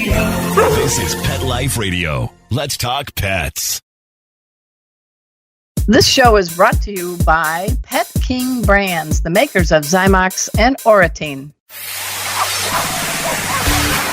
This is Pet Life Radio. Let's talk pets. This show is brought to you by Pet King Brands, the makers of Zymox and Oratine.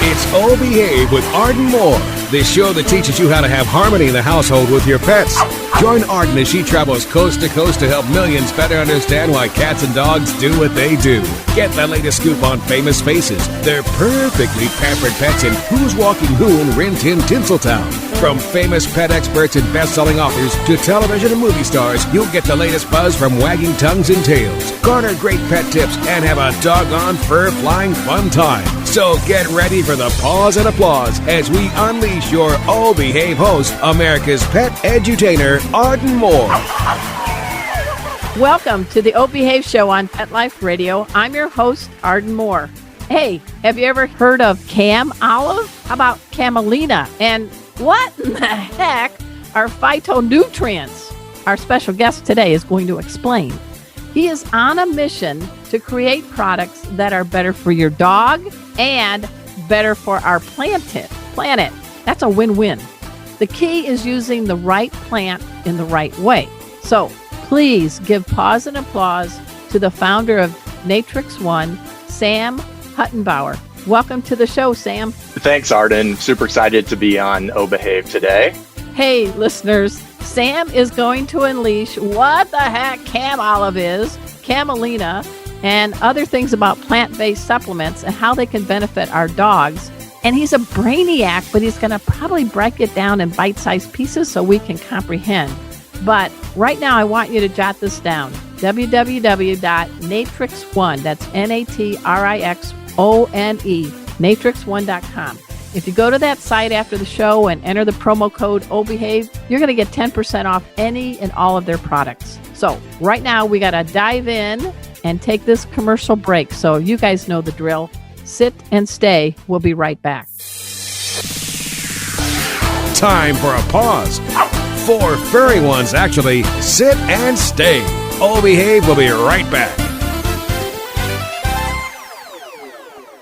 It's Oh Behave with Arden Moore, the show that teaches you how to have harmony in the household with your pets. Join Arden as she travels coast to coast to help millions better understand why cats and dogs do what they do. Get the latest scoop on famous faces, their perfectly pampered pets, and who's walking who in Rin Tin Tinseltown. From famous pet experts and best-selling authors to television and movie stars, you'll get the latest buzz from wagging tongues and tails, garner great pet tips, and have a doggone fur-flying fun time. So get ready for the pause and applause as we unleash your Oh Behave host, America's pet edutainer, Arden Moore. Welcome to the Oh Behave Show on Pet Life Radio. I'm your host, Arden Moore. Hey, have you ever heard of Cam Olive? How about Camelina? And what in the heck are phytonutrients? Our special guest today is going to explain. He is on a mission to create products that are better for your dog and better for our planet. That's a win-win. The key is using the right plant in the right way. So please give pause and applause to the founder of NatrixOne, Sam Huttenbauer. Welcome to the show, Sam. Thanks, Arden. Super excited to be on Oh Behave today. Hey, listeners, Sam is going to unleash what the heck Cam Olive is, Camelina, and other things about plant-based supplements and how they can benefit our dogs. And he's a brainiac, but he's going to probably break it down in bite-sized pieces so we can comprehend. But right now, I want you to jot this down. www.NatrixOne, that's NatrixOne, NatrixOne.com. If you go to that site after the show and enter the promo code OBEHAVE, you're going to get 10% off any and all of their products. So right now, we got to dive in and take this commercial break. So you guys know the drill. Sit and stay. We'll be right back. Time for a pause. 4 furry ones, actually. Sit and stay. Oh Behave will be right back.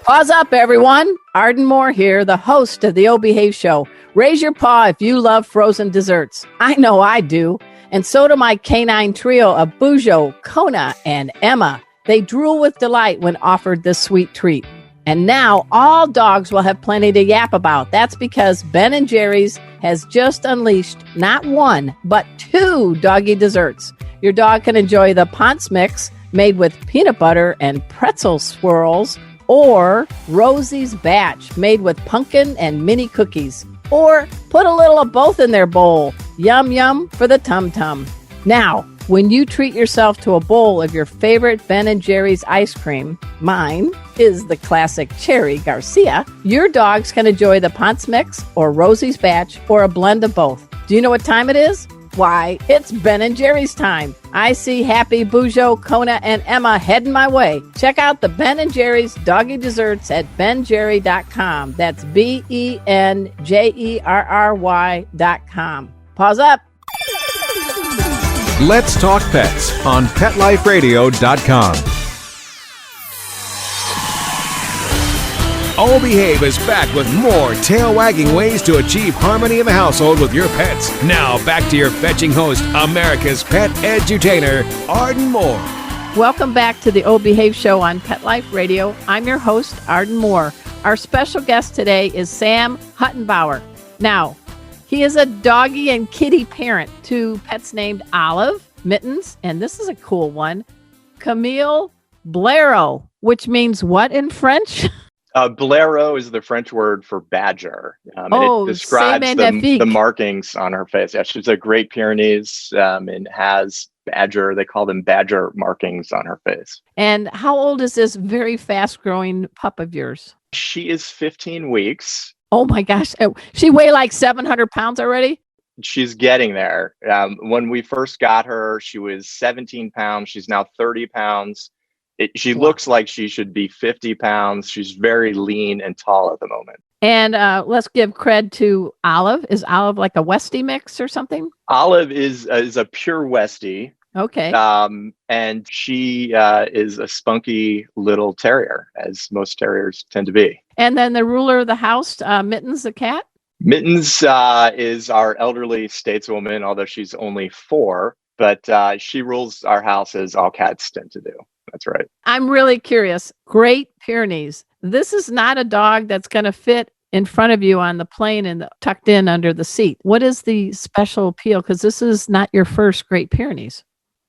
Pause up, everyone. Arden Moore here, the host of the Oh Behave Show. Raise your paw if you love frozen desserts. I know I do. And so do my canine trio of Bujo, Kona, and Emma. They drool with delight when offered this sweet treat. And now all dogs will have plenty to yap about. That's because Ben & Jerry's has just unleashed not 1, but 2 doggy desserts. Your dog can enjoy the Ponce Mix made with peanut butter and pretzel swirls, or Rosie's Batch made with pumpkin and mini cookies. Or put a little of both in their bowl. Yum yum for the tum-tum. Now, when you treat yourself to a bowl of your favorite Ben & Jerry's ice cream, mine is the classic Cherry Garcia, your dogs can enjoy the Ponce Mix or Rosie's Batch or a blend of both. Do you know what time it is? Why, it's Ben & Jerry's time. I see happy Bujo, Kona, and Emma heading my way. Check out the Ben & Jerry's doggy desserts at benjerry.com. That's BenJerry.com. Pause up. Let's talk pets on PetLifeRadio.com. Oh Behave is back with more tail-wagging ways to achieve harmony in the household with your pets. Now back to your fetching host, America's pet edutainer, Arden Moore. Welcome back to the Oh Behave Show on Pet Life Radio. I'm your host, Arden Moore. Our special guest today is Sam Huttenbauer. Now, he is a doggy and kitty parent to pets named Olive, Mittens, and this is a cool one, Camille Blaireau, which means what in French? Blaireau is the French word for badger. And it describes the markings on her face. Yeah, she's a Great Pyrenees and has badger. They call them badger markings on her face. And how old is this very fast-growing pup of yours? She is 15 weeks. Oh my gosh. She weigh like 700 pounds already? She's getting there. When we first got her, she was 17 pounds. She's now 30 pounds. She looks like she should be 50 pounds. She's very lean and tall at the moment. And let's give cred to Olive. Is Olive like a Westie mix or something? Olive is a pure Westie. Okay. And she is a spunky little terrier, as most terriers tend to be. And then the ruler of the house, Mittens, the cat? Mittens is our elderly stateswoman, although she's only 4, but she rules our house as all cats tend to do. That's right. I'm really curious. Great Pyrenees. This is not a dog that's going to fit in front of you on the plane and tucked in under the seat. What is the special appeal? Because this is not your first Great Pyrenees.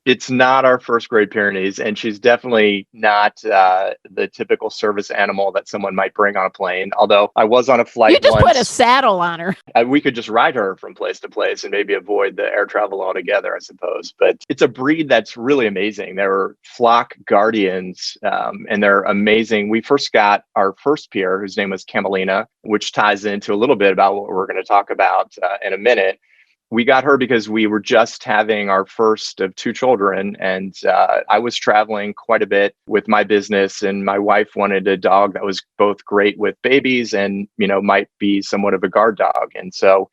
It's not our first Great Pyrenees, and she's definitely not the typical service animal that someone might bring on a plane. Although I was on a flight You just once. Put a saddle on her. We could just ride her from place to place and maybe avoid the air travel altogether, I suppose. But it's a breed that's really amazing. They're flock guardians, and they're amazing. We first got our first peer, whose name was Camelina, which ties into a little bit about what we're going to talk about in a minute. We got her because we were just having our first of 2 children, and I was traveling quite a bit with my business, and my wife wanted a dog that was both great with babies and, might be somewhat of a guard dog. And so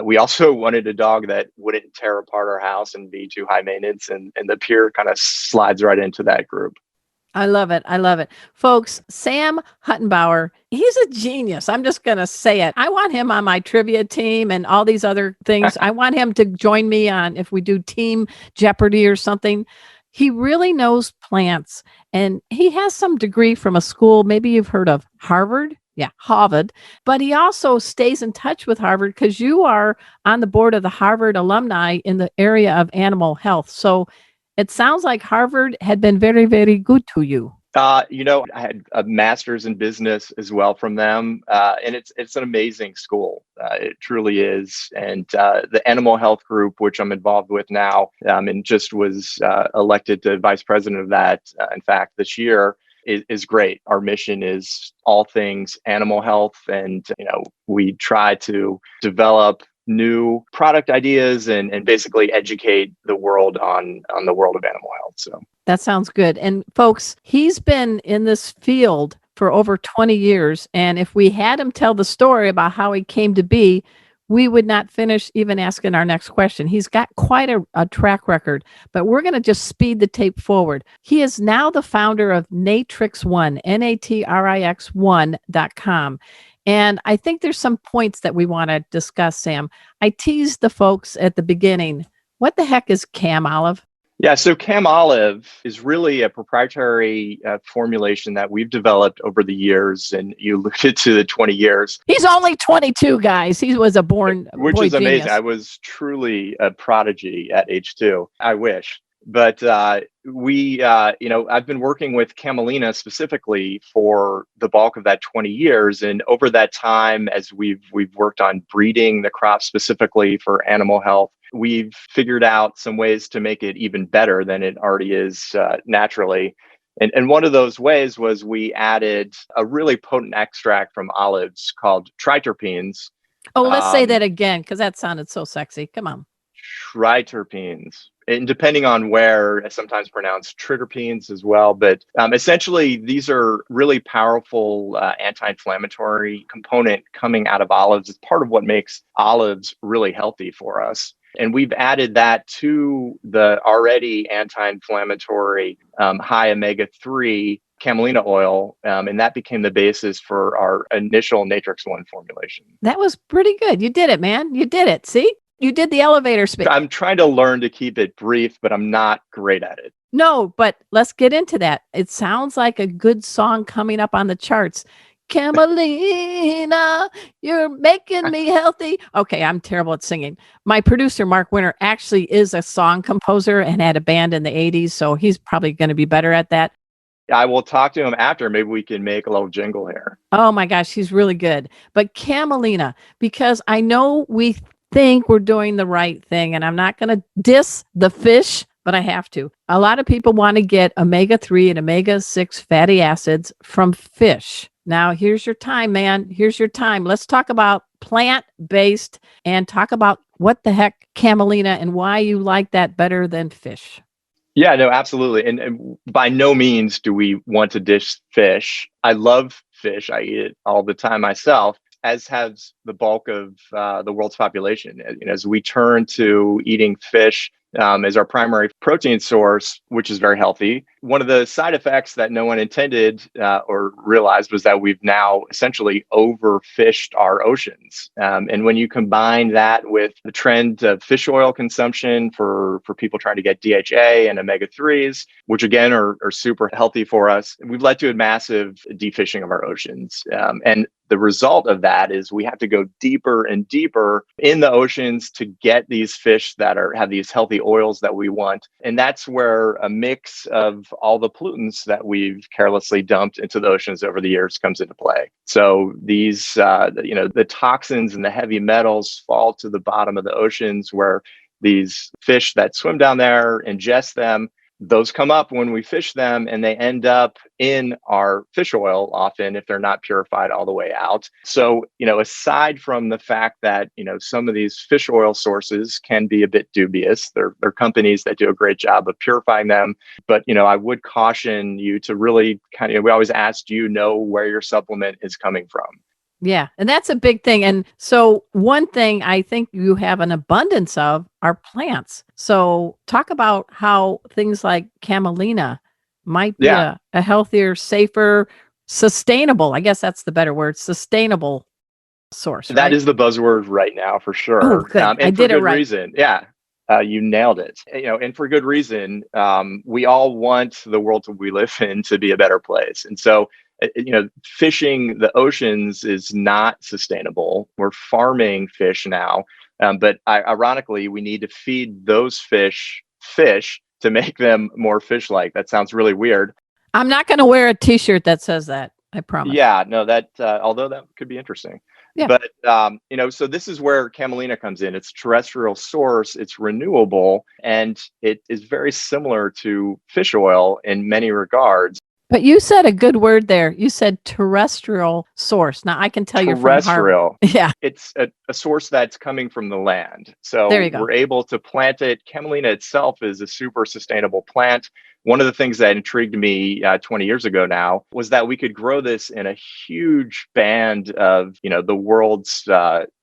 we also wanted a dog that wouldn't tear apart our house and be too high maintenance, and the peer kind of slides right into that group. I love it. I love it. Folks, Sam Huttenbauer, he's a genius. I'm just going to say it. I want him on my trivia team and all these other things. I want him to join me on if we do Team Jeopardy or something. He really knows plants, and he has some degree from a school. Maybe you've heard of Harvard. Yeah, Harvard. But he also stays in touch with Harvard because you are on the board of the Harvard alumni in the area of animal health. So it sounds like Harvard had been very, very good to you. I had a master's in business as well from them. And it's an amazing school. It truly is. And the animal health group, which I'm involved with now, and just was elected to vice president of that, in fact, this year, is great. Our mission is all things animal health. And, we try to develop new product ideas and basically educate the world on the world of animal health. So that sounds good. And folks, he's been in this field for over 20 years. And if we had him tell the story about how he came to be, we would not finish even asking our next question. He's got quite a track record, but we're going to just speed the tape forward. He is now the founder of NatrixOne, NatrixOne.com. And I think there's some points that we want to discuss, Sam. I teased the folks at the beginning. What the heck is Cam Olive? Yeah, so Cam Olive is really a proprietary formulation that we've developed over the years. And you alluded to the 20 years. He's only 22, guys. He was a born Which boy is amazing. genius. I was truly a prodigy at age 2. I wish. But I've been working with Camelina specifically for the bulk of that 20 years. And over that time, as we've worked on breeding the crop specifically for animal health, we've figured out some ways to make it even better than it already is naturally. And one of those ways was we added a really potent extract from olives called triterpenes. Oh, let's say that again, because that sounded so sexy. Come on. Triterpenes. And depending on where, sometimes pronounced triterpenes as well. But essentially, these are really powerful anti-inflammatory component coming out of olives. It's part of what makes olives really healthy for us. And we've added that to the already anti-inflammatory high omega-3 camelina oil, and that became the basis for our initial NatrixOne formulation. That was pretty good. You did it, man. You did it. See? You did the elevator speech. I'm trying to learn to keep it brief, but I'm not great at it. No, but let's get into that. It sounds like a good song coming up on the charts. Camelina, you're making me healthy. Okay, I'm terrible at singing. My producer, Mark Winter, actually is a song composer and had a band in the 80s, so he's probably going to be better at that. I will talk to him after. Maybe we can make a little jingle here. Oh my gosh, he's really good. But Camelina, because I know we think we're doing the right thing, and I'm not going to diss the fish, but I have to. A lot of people want to get omega-3 and omega-6 fatty acids from fish. Now, here's your time, man. Here's your time. Let's talk about plant-based and talk about what the heck Camelina and why you like that better than fish. Yeah, no, absolutely. And by no means do we want to dish fish. I love fish. I eat it all the time myself, as has the bulk of the world's population. As we turn to eating fish as our primary protein source, which is very healthy. One of the side effects that no one intended or realized was that we've now essentially overfished our oceans. And when you combine that with the trend of fish oil consumption for people trying to get DHA and omega-3s, which again are super healthy for us, we've led to a massive defishing of our oceans. And the result of that is we have to go deeper and deeper in the oceans to get these fish that have these healthy oils that we want. And that's where a mix of all the pollutants that we've carelessly dumped into the oceans over the years comes into play. So these, the toxins and the heavy metals fall to the bottom of the oceans where these fish that swim down there ingest them. Those come up when we fish them and they end up in our fish oil often if they're not purified all the way out. So, aside from the fact that, some of these fish oil sources can be a bit dubious, there are companies that do a great job of purifying them. But, I would caution you to really we always ask, do you know where your supplement is coming from? Yeah. And that's a big thing. And so one thing I think you have an abundance of are plants. So talk about how things like camelina might be a healthier, safer, sustainable, I guess that's the better word, sustainable source. That is the buzzword right now for sure. Oh, good. And I did it right. Reason. Yeah. You nailed it. And for good reason. We all want the world we live in to be a better place. And so fishing the oceans is not sustainable. We're farming fish now. But ironically, we need to feed those fish to make them more fish-like. That sounds really weird. I'm not going to wear a t-shirt that says that. I promise. Yeah, no, although that could be interesting. Yeah. But, so this is where camelina comes in. It's terrestrial source, it's renewable, and it is very similar to fish oil in many regards. But you said a good word there. You said terrestrial source. Now I can tell you're from Harvard. Yeah. It's a source that's coming from the land. So there you go. We're able to plant it. Camelina itself is a super sustainable plant. One of the things that intrigued me 20 years ago now was that we could grow this in a huge band of, the world's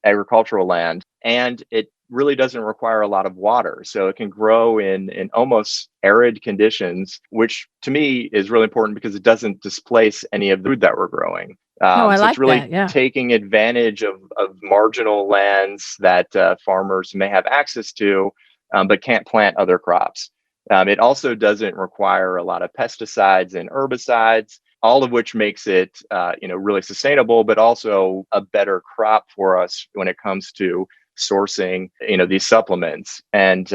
agricultural land. And it really doesn't require a lot of water. So it can grow in almost arid conditions, which to me is really important because it doesn't displace any of the food that we're growing. I like it's really that, yeah. Taking advantage of marginal lands that farmers may have access to, but can't plant other crops. It also doesn't require a lot of pesticides and herbicides, all of which makes it, really sustainable, but also a better crop for us when it comes to sourcing, these supplements. And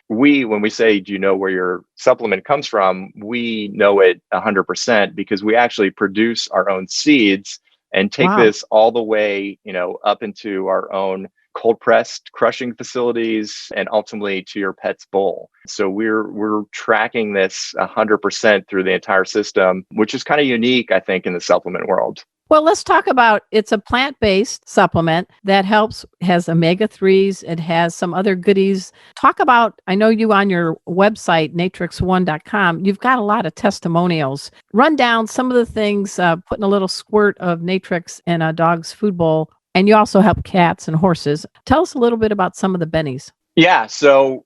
when we say, do you know where your supplement comes from? We know it 100% because we actually produce our own seeds and take this all the way, up into our own cold pressed crushing facilities and ultimately to your pet's bowl. So we're tracking this 100% through the entire system, which is kind of unique, I think, in the supplement world. Well, let's talk about, it's a plant-based supplement that has omega-3s. It has some other goodies. Talk about, I know you on your website, NatrixOne.com, you've got a lot of testimonials. Run down some of the things, putting a little squirt of Natrix in a dog's food bowl. And you also help cats and horses. Tell us a little bit about some of the bennies. Yeah. So,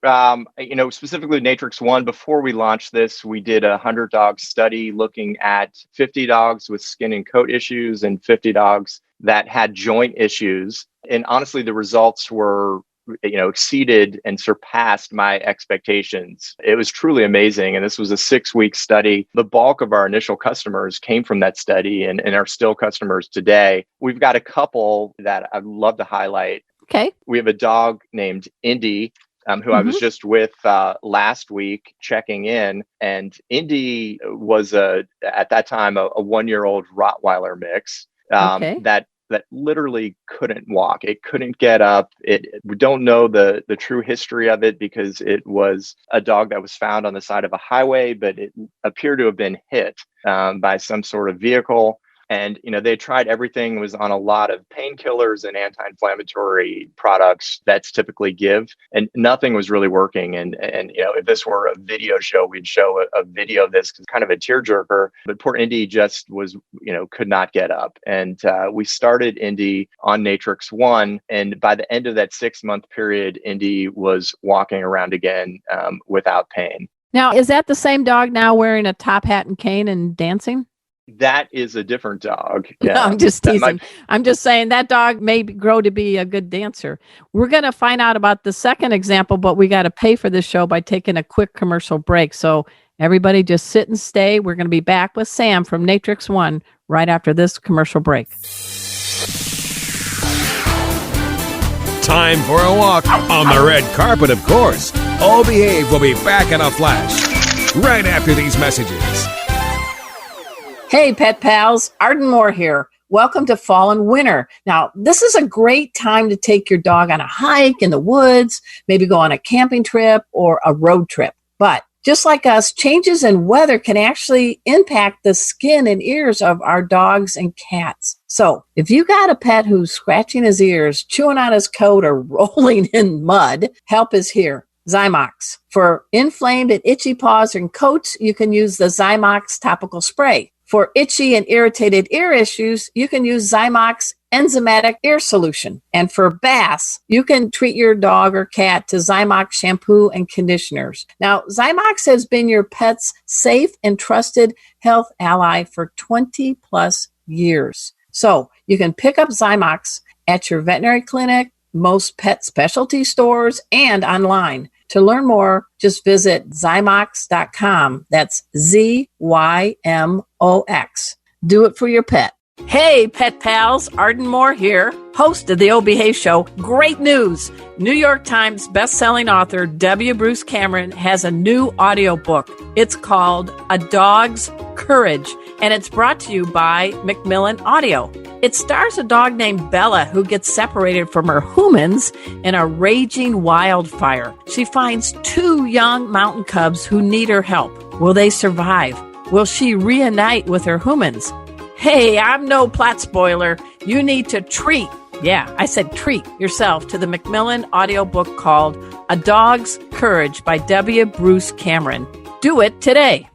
specifically NatrixOne, before we launched this, we did a 100-dog study looking at 50 dogs with skin and coat issues and 50 dogs that had joint issues. And honestly, the results were, exceeded and surpassed my expectations. It was truly amazing. And this was a 6-week study. The bulk of our initial customers came from that study and are still customers today. We've got a couple that I'd love to highlight. Okay. We have a dog named Indy, who I was just with last week checking in. And Indy was at that time a 1-year-old Rottweiler mix that literally couldn't walk. It couldn't get up. We don't know the true history of it because it was a dog that was found on the side of a highway, but it appeared to have been hit by some sort of vehicle. And, they tried everything, was on a lot of painkillers and anti-inflammatory products that's typically give, and nothing was really working. And if this were a video show, we'd show a video of this, 'cause kind of a tearjerker, but poor Indy just was, could not get up. And we started Indy on NatrixOne. And by the end of that 6-month period, Indy was walking around again without pain. Now, is that the same dog now wearing a top hat and cane and dancing? That is a different dog. Yeah, no, I'm just teasing. I'm just saying that dog may grow to be a good dancer. We're going to find out about the second example, but we got to pay for this show by taking a quick commercial break. So everybody just sit and stay. We're going to be back with Sam from NatrixOne right after this commercial break. Time for a walk on the red carpet, of course. Oh Behave will be back in a flash right after these messages. Hey, pet pals, Arden Moore here. Welcome to fall and winter. Now, this is a great time to take your dog on a hike in the woods, maybe go on a camping trip or a road trip. But just like us, changes in weather can actually impact the skin and ears of our dogs and cats. So if you got a pet who's scratching his ears, chewing on his coat, or rolling in mud, help is here. Zymox. For inflamed and itchy paws and coats, you can use the Zymox topical spray. For itchy and irritated ear issues, you can use Zymox enzymatic ear solution. And for baths, you can treat your dog or cat to Zymox shampoo and conditioners. Now, Zymox has been your pet's safe and trusted health ally for 20 plus years. So you can pick up Zymox at your veterinary clinic, most pet specialty stores, and online. To learn more, just visit Zymox.com. That's ZYMOX. Do it for your pet. Hey, pet pals, Arden Moore here, host of the O Behave Show. Great news! New York Times bestselling author W. Bruce Cameron has a new audiobook. It's called A Dog's Courage, and it's brought to you by Macmillan Audio. It stars a dog named Bella who gets separated from her humans in a raging wildfire. She finds 2 young mountain cubs who need her help. Will they survive? Will she reunite with her humans? Hey, I'm no plot spoiler. You need to treat yourself to the Macmillan audiobook called A Dog's Courage by W. Bruce Cameron. Do it today.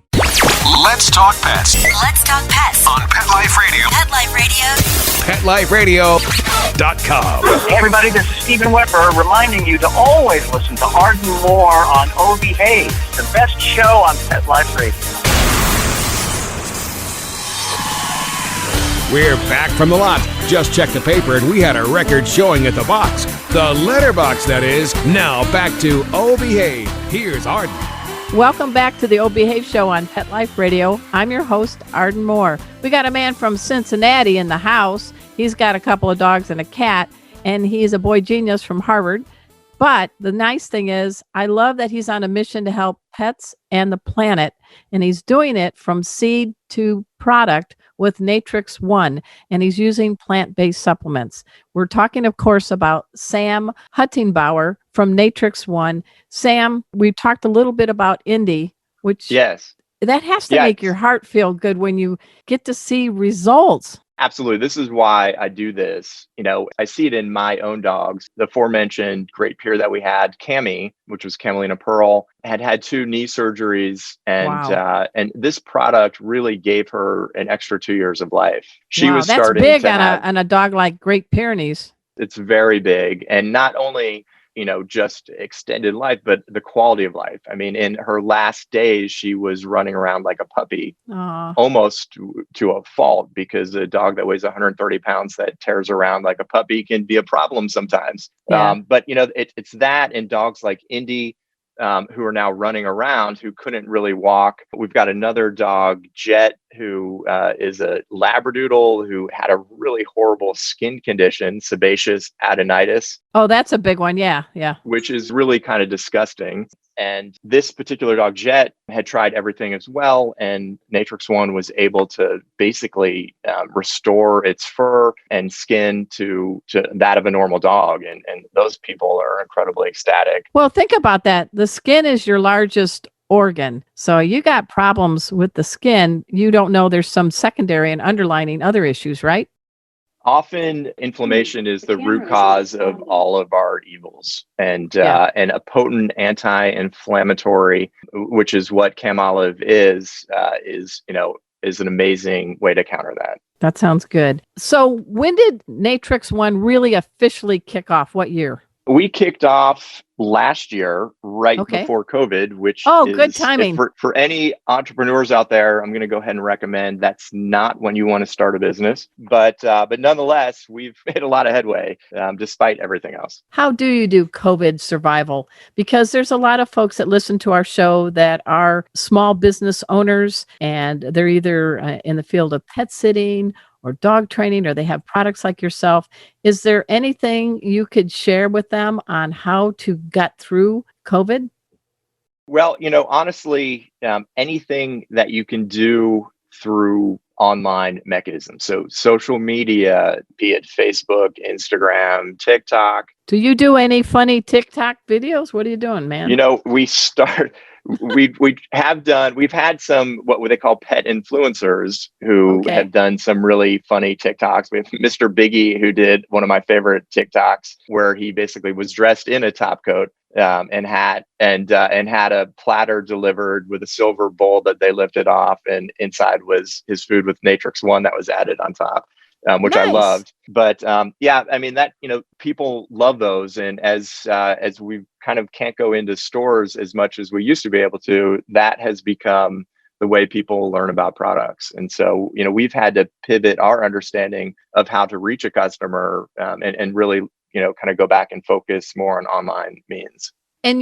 Let's talk pets. Let's talk pets On Pet Life Radio. Pet Life Radio. PetLifeRadio.com. Hey everybody, this is Stephen Weber reminding you to always listen to Arden Moore on O Behave, the best show on Pet Life Radio. We're back from the lot. Just checked the paper and we had a record showing at the box. The letterbox, that is. Now back to O Behave. Here's Arden. Welcome back to the O Behave Show on Pet Life Radio. I'm your host, Arden Moore. We got a man from Cincinnati in the house. He's got a couple of dogs and a cat, and he's a boy genius from Harvard. But the nice thing is, I love that he's on a mission to help pets and the planet, and he's doing it from seed to product with NatrixOne, and he's using plant-based supplements. We're talking, of course, about Sam Huttenbauer from NatrixOne. Sam, we talked a little bit about Indy, which yes, that has to make your heart feel good when you get to see results. Absolutely. This is why I do this. I see it in my own dogs. The aforementioned great peer that we had, Cammy, which was Camelina Pearl, had 2 knee surgeries, and wow. And this product really gave her an extra 2 years of life. She wow, was that's starting big to on a dog like Great Pyrenees. It's very big, and not only just extended life, but the quality of life. I mean, in her last days, she was running around like a puppy, almost to a fault, because a dog that weighs 130 pounds that tears around like a puppy can be a problem sometimes. Yeah. But it's that, and dogs like Indy, who are now running around, who couldn't really walk. We've got another dog, Jet, who is a Labradoodle who had a really horrible skin condition, sebaceous adenitis. Oh, that's a big one. Yeah. Which is really kind of disgusting. And this particular dog, Jet, had tried everything as well. And NatrixOne was able to basically restore its fur and skin to that of a normal dog. And those people are incredibly ecstatic. Well, think about that. The skin is your largest organ. So you got problems with the skin. You don't know there's some secondary and underlining other issues, right? Often inflammation is the root cause of all of our evils, and a potent anti-inflammatory, which is what cam olive is an amazing way to counter that. That sounds good. So when did NatrixOne really officially kick off? What year? We kicked off last year, right before COVID, which is good timing. For any entrepreneurs out there, I'm going to go ahead and recommend that's not when you want to start a business. But nonetheless, we've made a lot of headway despite everything else. How do you do COVID survival? Because there's a lot of folks that listen to our show that are small business owners, and they're either in the field of pet sitting or dog training, or they have products like yourself. Is there anything you could share with them on how to get through COVID? Well, honestly, anything that you can do through online mechanisms. So social media, be it Facebook, Instagram, TikTok. Do you do any funny TikTok videos? What are you doing, man? We've had some what they call pet influencers who have done some really funny TikToks. We have Mr. Biggie, who did one of my favorite TikToks where he basically was dressed in a top coat and hat and had a platter delivered with a silver bowl that they lifted off, and inside was his food with NatrixOne that was added on top. Which nice. I loved. But people love those. And as we kind of can't go into stores as much as we used to be able to, that has become the way people learn about products. And so, we've had to pivot our understanding of how to reach a customer and really, kind of go back and focus more on online means. And,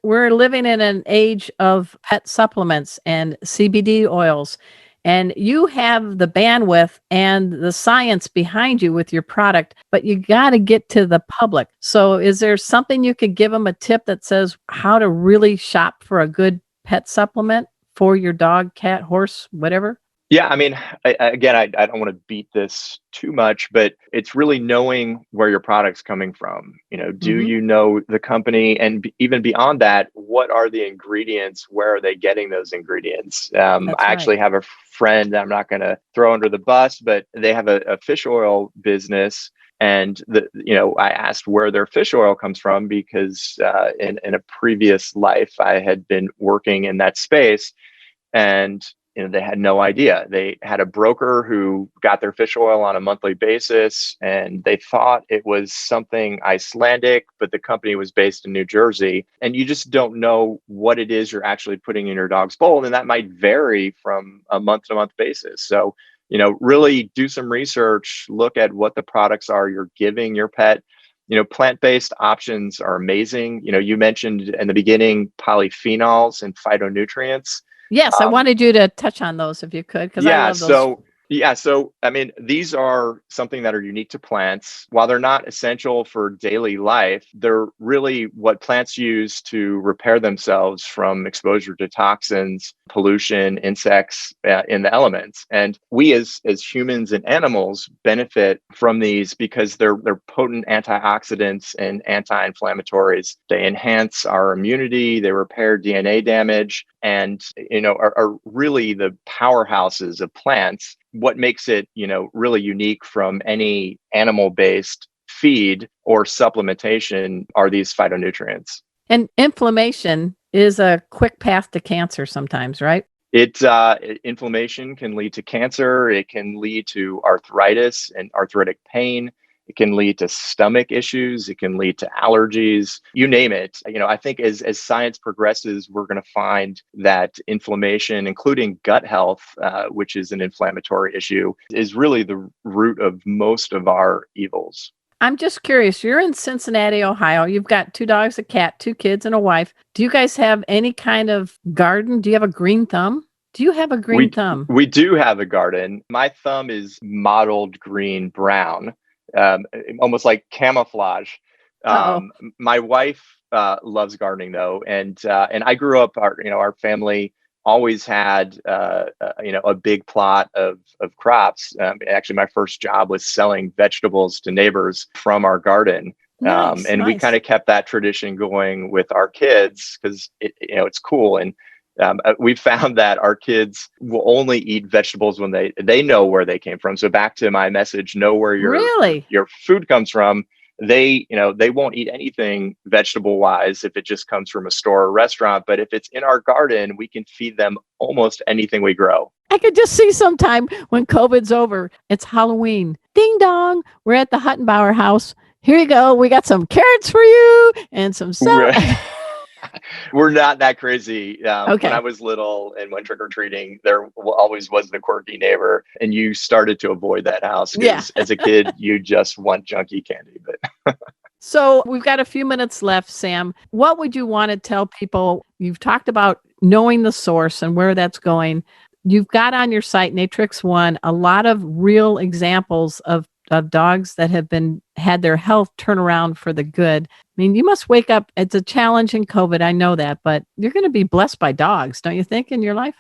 we're living in an age of pet supplements and CBD oils. And you have the bandwidth and the science behind you with your product, but you got to get to the public. So is there something you could give them a tip that says how to really shop for a good pet supplement for your dog, cat, horse, whatever? Yeah, I mean, I don't want to beat this too much, but it's really knowing where your product's coming from. Do you know the company? And even beyond that, what are the ingredients? Where are they getting those ingredients? I actually have a friend that I'm not going to throw under the bus, but they have a fish oil business. And I asked where their fish oil comes from because in a previous life, I had been working in that space, and they had no idea. They had a broker who got their fish oil on a monthly basis, and they thought it was something Icelandic, but the company was based in New Jersey. And you just don't know what it is you're actually putting in your dog's bowl. And that might vary from a month-to-month basis. So, really do some research, look at what the products are you're giving your pet. Plant-based options are amazing. You mentioned in the beginning polyphenols and phytonutrients. Yes, I wanted you to touch on those if you could, because I love those. So I mean, these are something that are unique to plants. While they're not essential for daily life, they're really what plants use to repair themselves from exposure to toxins, pollution, insects in the elements. And we as humans and animals benefit from these because they're potent antioxidants and anti-inflammatories. They enhance our immunity, they repair DNA damage, and are really the powerhouses of plants. What makes it really unique from any animal-based feed or supplementation are these phytonutrients. And inflammation is a quick path to cancer sometimes, right? Inflammation can lead to cancer. It can lead to arthritis and arthritic pain. It can lead to stomach issues. It can lead to allergies, you name it. I think as science progresses, we're going to find that inflammation, including gut health, which is an inflammatory issue, is really the root of most of our evils. I'm just curious. You're in Cincinnati, Ohio. You've got 2 dogs, a cat, 2 kids, and a wife. Do you guys have any kind of garden? Do you have a green thumb? Do you have a green thumb? We do have a garden. My thumb is mottled green-brown. Almost like camouflage. My wife loves gardening though, and I grew up. Our family always had a big plot of crops. Actually, my first job was selling vegetables to neighbors from our garden. And we kind of kept that tradition going with our kids because it's cool. And we found that our kids will only eat vegetables when they know where they came from. So back to my message, know where your food comes from. They won't eat anything vegetable wise if it just comes from a store or restaurant. But if it's in our garden, we can feed them almost anything we grow. I could just see sometime when COVID's over, it's Halloween. Ding dong. We're at the Huttenbauer house. Here you go. We got some carrots for you and some stuff. We're not that crazy. When I was little and went trick-or-treating, there always was the quirky neighbor, and you started to avoid that house because as a kid, you just want junky candy. But So we've got a few minutes left, Sam. What would you want to tell people? You've talked about knowing the source and where that's going. You've got on your site, NatrixOne, a lot of real examples of dogs that have had their health turn around for the good. I mean, you must wake up. It's a challenge in COVID. I know that, but you're going to be blessed by dogs, don't you think, in your life?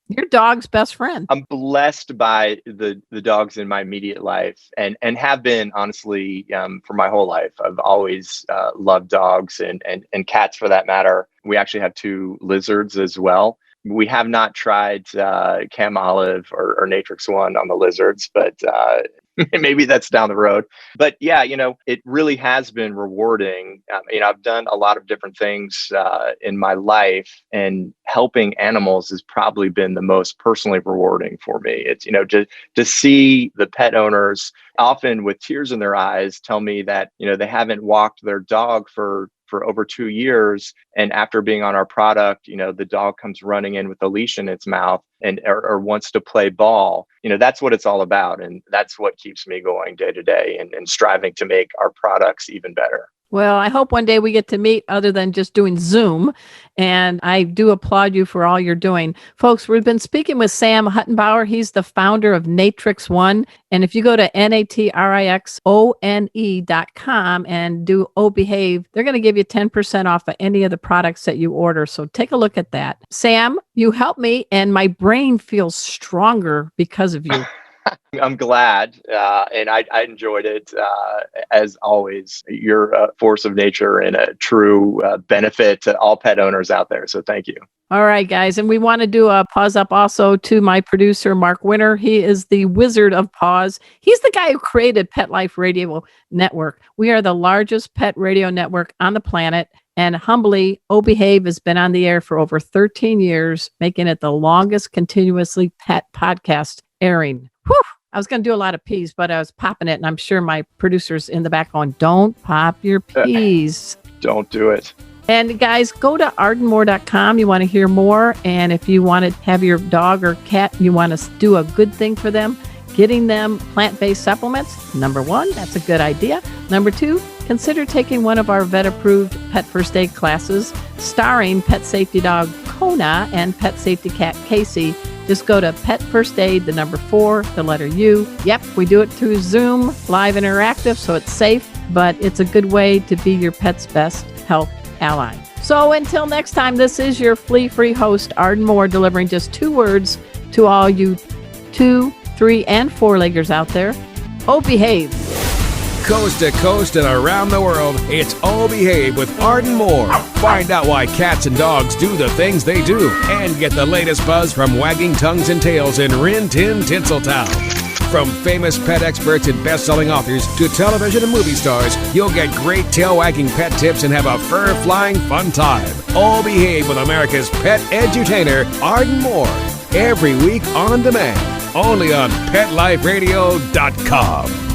Your dog's best friend. I'm blessed by the dogs in my immediate life and have been, honestly, for my whole life. I've always loved dogs and cats for that matter. We actually have 2 lizards as well. We have not tried Cam Olive or NatrixOne on the lizards, but maybe that's down the road. But yeah, it really has been rewarding. I've done a lot of different things in my life, and helping animals has probably been the most personally rewarding for me. It's, to see the pet owners often with tears in their eyes tell me that, they haven't walked their dog for over 2 years. And after being on our product, the dog comes running in with a leash in its mouth or wants to play ball. That's what it's all about. And that's what keeps me going day to day and striving to make our products even better. Well, I hope one day we get to meet other than just doing Zoom. And I do applaud you for all you're doing. Folks, we've been speaking with Sam Huttenbauer. He's the founder of NatrixOne. And if you go to NatrixOne.com and do Oh Behave, they're going to give you 10% off of any of the products that you order. So take a look at that. Sam, you helped me, and my brain feels stronger because of you. I'm glad, and I enjoyed it. As always, you're a force of nature and a true benefit to all pet owners out there. So thank you. All right, guys. And we want to do a pause up also to my producer, Mark Winter. He is the wizard of pause. He's the guy who created Pet Life Radio Network. We are the largest pet radio network on the planet. And humbly, Oh Behave has been on the air for over 13 years, making it the longest continuously pet podcast airing. Whew. I was going to do a lot of peas, but I was popping it, and I'm sure my producer's in the back going, don't pop your peas. Don't do it. And guys, go to ardenmore.com. You want to hear more. And if you want to have your dog or cat, you want to do a good thing for them, getting them plant-based supplements. Number 1, that's a good idea. Number 2, consider taking one of our vet-approved pet first aid classes starring pet safety dog Kona and pet safety cat Casey. Just go to Pet First Aid, the number 4, the letter U. Yep, we do it through Zoom, live interactive, so it's safe, but it's a good way to be your pet's best health ally. So until next time, this is your flea-free host, Arden Moore, delivering just 2 words to all you 2, 3, and 4-leggers out there. Oh, behave. Coast to coast and around the world, it's Oh Behave with Arden Moore. Find out why cats and dogs do the things they do, and get the latest buzz from wagging tongues and tails in Rin Tin Tinseltown. From famous pet experts and best-selling authors to television and movie stars, you'll get great tail-wagging pet tips and have a fur-flying fun time. Oh Behave with America's pet edutainer, Arden Moore. Every week on demand, only on PetLifeRadio.com.